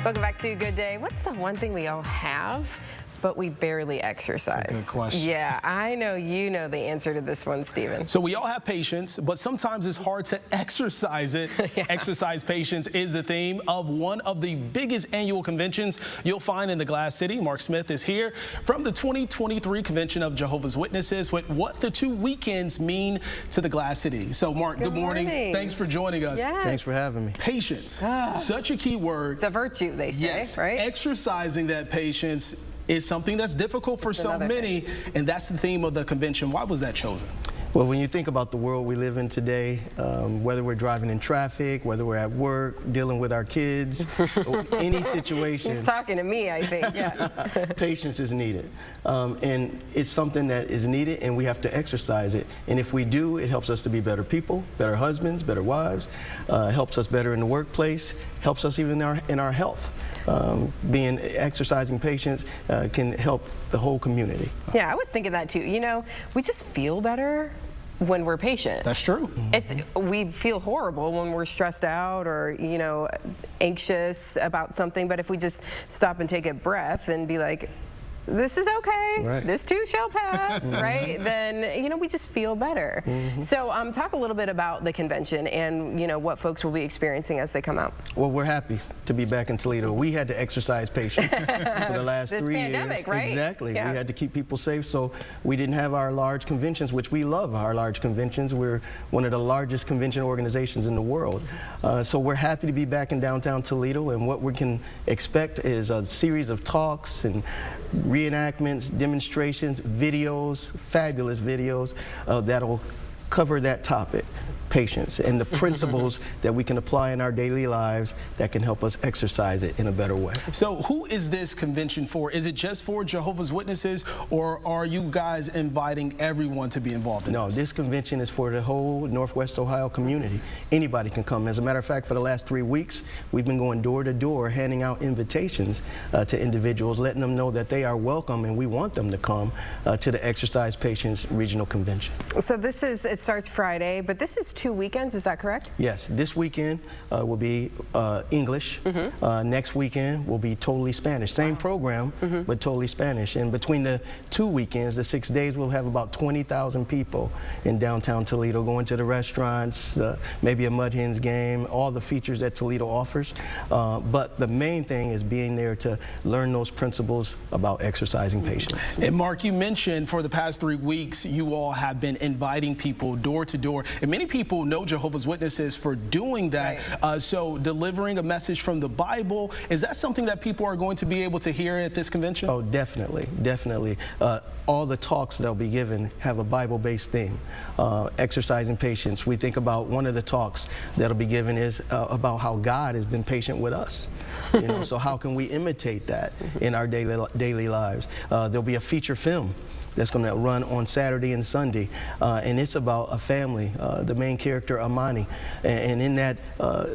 Welcome back to Good Day. What's the one thing we all have, but we barely exercise? That's a good question. Yeah, I know you know the answer to this one, Stephen. So we all have patience, but sometimes it's hard to exercise it. Yeah. Exercise patience is the theme of one of the biggest annual conventions you'll find in the Glass City. Mark Smith is here from the 2023 Convention of Jehovah's Witnesses with what the 2 weekends mean to the Glass City. So Mark, good morning. Thanks for joining us. Yes. Thanks for having me. Patience, such a key word. It's a virtue, they say, Yes, right? exercising that patience is something that's difficult for so many, and that's the theme of the convention. Why was that chosen? Well, when you think about the world we live in today, whether we're driving in traffic, whether we're at work, dealing with our kids, or any situation. He's talking to me, I think, yeah. Patience is needed. And it's something that is needed, and we have to exercise it. And if we do, it helps us to be better people, better husbands, better wives, helps us better in the workplace, helps us even in our health. Exercising patience can help the whole community. Yeah, I was thinking that too. You know, we just feel better when we're patient. That's true. We feel horrible when we're stressed out or, you know, anxious about something. But if we just stop and take a breath and be like, this is okay, right. This too shall pass, right? Then, you know, we just feel better. So talk a little bit about the convention and, you know, what folks will be experiencing as they come out. Well, we're happy to be back in Toledo. We had to exercise patience for the last This 3 pandemic, years. right? Exactly. Yeah. We had to keep people safe, so we didn't have our large conventions, which we love our large conventions. We're one of the largest convention organizations in the world. So we're happy to be back in downtown Toledo, and what we can expect is a series of talks and reenactments, demonstrations, videos, fabulous videos that'll cover that topic, patience, and the principles that we can apply in our daily lives that can help us exercise it in a better way. So who is this convention for? Is it just for Jehovah's Witnesses, or are you guys inviting everyone to be involved in No, this convention is for the whole Northwest Ohio community. Anybody can come. As a matter of fact, for the last 3 weeks, we've been going door to door, handing out invitations to individuals, letting them know that they are welcome and we want them to come to the Exercise Patience Regional Convention. So it starts Friday, but this is 2 weekends, is that correct? Yes, this weekend will be English. Next weekend will be totally Spanish. Same program, but totally Spanish. And between the 2 weekends, the 6 days, we'll have about 20,000 people in downtown Toledo going to the restaurants, maybe a Mud Hens game, all the features that Toledo offers. But the main thing is being there to learn those principles about exercising patience. And Mark, you mentioned for the past 3 weeks, you all have been inviting people door to door, and many people know Jehovah's Witnesses for doing that. Right. So delivering a message from the Bible, is that something that people are going to be able to hear at this convention? Oh, definitely, definitely. All the talks that'll be given have a Bible-based theme. Exercising patience. We think about one of the talks that'll be given is about how God has been patient with us. You know, so how can we imitate that in our daily lives? There'll be a feature film that's going to run on Saturday and Sunday, and it's about a family, the main character Amani, and in that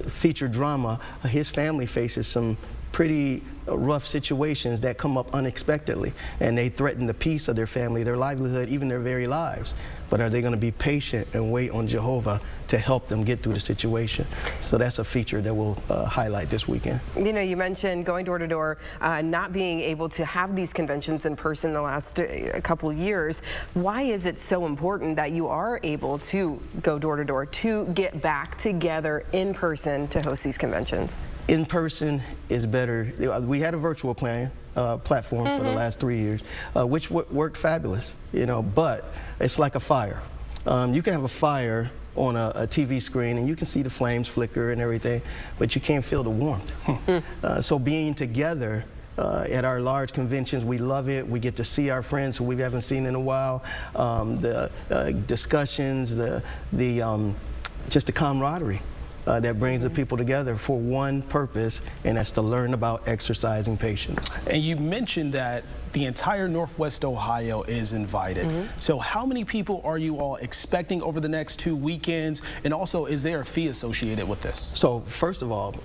feature drama, his family faces some pretty rough situations that come up unexpectedly, and they threaten the peace of their family, their livelihood, even their very lives. But are they going to be patient and wait on Jehovah to help them get through the situation? So that's a feature that we'll highlight this weekend. You know, you mentioned going door to door, not being able to have these conventions in person the last couple years. Why is it so important that you are able to go door to door, to get back together in person to host these conventions? In person is better. We had a virtual platform for the last 3 years, which worked fabulous, you know, but it's like a fire. You can have a fire on a TV screen and you can see the flames flicker and everything, but you can't feel the warmth. So being together at our large conventions, we love it. We get to see our friends who we haven't seen in a while. The discussions, just the camaraderie that brings the people together for one purpose, and that's to learn about exercising patience. And you mentioned that the entire Northwest Ohio is invited. So how many people are you all expecting over the next 2 weekends? And also, is there a fee associated with this? So first of all,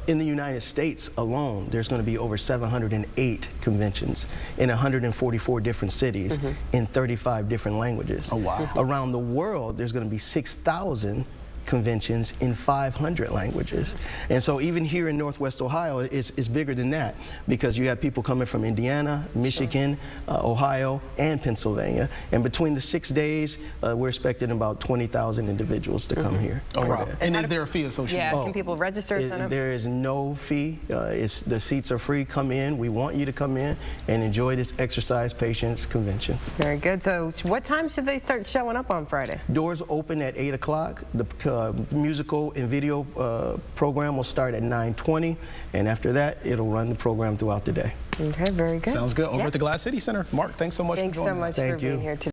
in the United States alone, there's going to be over 708 conventions in 144 different cities in 35 different languages. Oh, wow. Around the world, there's going to be 6,000 conventions in 500 languages. And so even here in Northwest Ohio, it's bigger than that, because you have people coming from Indiana, Michigan, Ohio, and Pennsylvania. And between the 6 days, we're expecting about 20,000 individuals to come here. Oh, for wow. that. And is there a fee associated? Yeah, can people register or sign up? There is no fee. The seats are free. Come in. We want you to come in and enjoy this Exercise Patience Convention. Very good. So what time should they start showing up on Friday? Doors open at 8 o'clock. The musical and video program will start at 9:20, and after that, it'll run the program throughout the day. Okay, very good. Sounds good. Over at the Glass City Center. Mark, thanks so much Thanks for joining so us. much for Thank you. being here today.